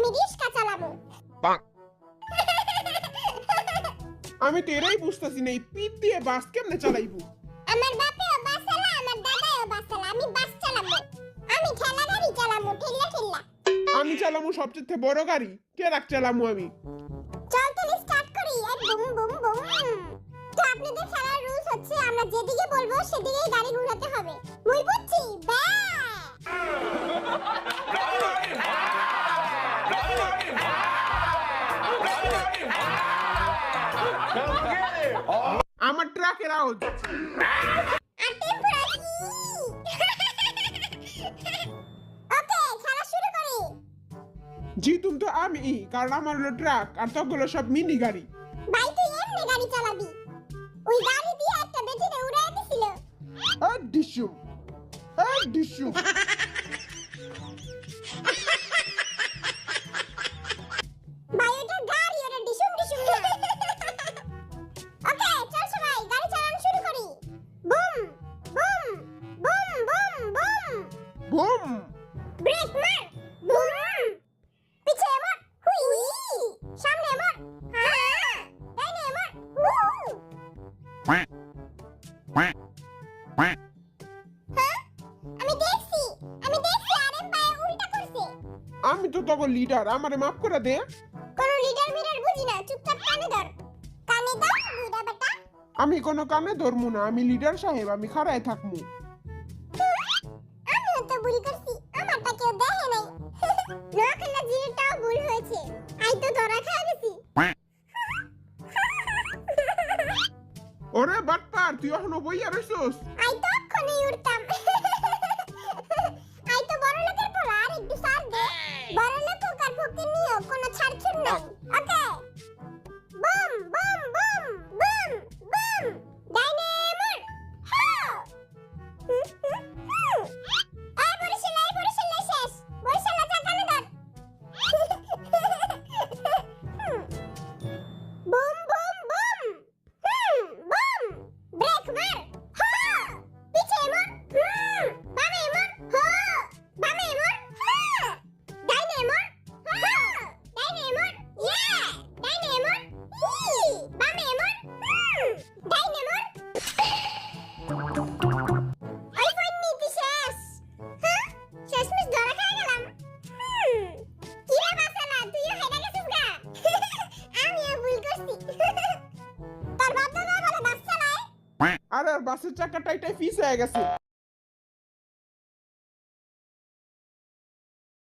আমি রিস্কা চালামু। আমি তো এরাই বুঝতেছি না এই পিঠ দিয়ে বাস কেমনে চালাইবো। আমার বাপেও বাস চালা, আমার দাদাও বাস চালা, আমি বাস চালামু। আমি ঠেলা গাড়ি চালামু, ঠেলা ঠেলা। আমি চালামু সবচেয়ে বড় গাড়ি, ট্রাক চালামু আমি। চল তাহলে স্টার্ট করি। আর বুম বুম বুম। তো আপনাদের খেলার রুলস হচ্ছে আমরা যেদিকে বলবো সেদিকেই গাড়ি ঘোরাতে হবে। মুই বুঝছি। বা আমার ট্রাকের আওয়াজ। আর টেম্পোরারি। ওকে, খেলা শুরু করি। জিতুম তো আমি, কারণ আমার হলো ট্রাক আর তগুলো সব মিনি গাড়ি। ভাই তুই এমনি গাড়ি চালাবি? ওই গাড়ি দিয়ে একটা বেটিরে উড়ায় দিছিল। ডিসুম ডিসুম। ভাই ওটা গাড়ি, ওটা ডিসুম ডিসুম না। ওকে চল সবাই গাড়ি চালানো শুরু করি। Boom boom boom boom boom. Boom. Brake মার। বুম। পিছে মার। হুই। সামনে মার। হ্যাঁ। ডাইনে মার। হ্যাঁ? আমি দেখছি আরে পায়ে উল্টা করছে। আমি তো তখন লিডার, আমারে মাফ করে দে। কোন লিডার মিডার বুঝি না, চুপচাপ কানে ধর। কানে ধর বুইড়া বেটা। আমি কোনো কানে ধরমু না, আমি লিডার সাহেব, আমি খাড়ায় থাকমু। আমিও তো ভুল করছি, আমারটা কেউ দেখে নাই। নোয়াখালীর জিরোটাও ভুল হয়েছে। আই তো ধরা খেয়ে গেছি। ওরে বাটপার, তুই এখনো বইয়া রইছস? আই তো এক্ষুনি উঠতাম। আই তো বড় লোকের পোলা, আর একটু ছাড় দে। বড় লোক হোক আর ফকির নিয়েও কোনো ছাড়ছুড় নাই। Okay boom boom boom boom boom. ডাইনে মার। হ্যাঁ। এই বরিশাল শেষ। বরিশাল যা কানে ধর। Boom boom boom. Boom. Brake মার। হ্যাঁ। পিছে মার। বামে মার। হ্যাঁ। বামে মার। হ্যাঁ। ডাইনে মার। হ্যাঁ। ডাইনে মার। ইয়া। ডাইনে মার। ই। বামে মার। ডাইনে মার। ওই ফোন নিতে শেষ। হ্যাঁ? শেষমেশ ধরা খেয়ে গেলাম। কি রে বাসালা, তুইও হেরে গেছিস গা? আমিও ভুল করছি। তোর বাপ দাদা বলে বাস চালায়? আরে আর বাসের চাকাটা এটাই ফিস হয়ে গেছে।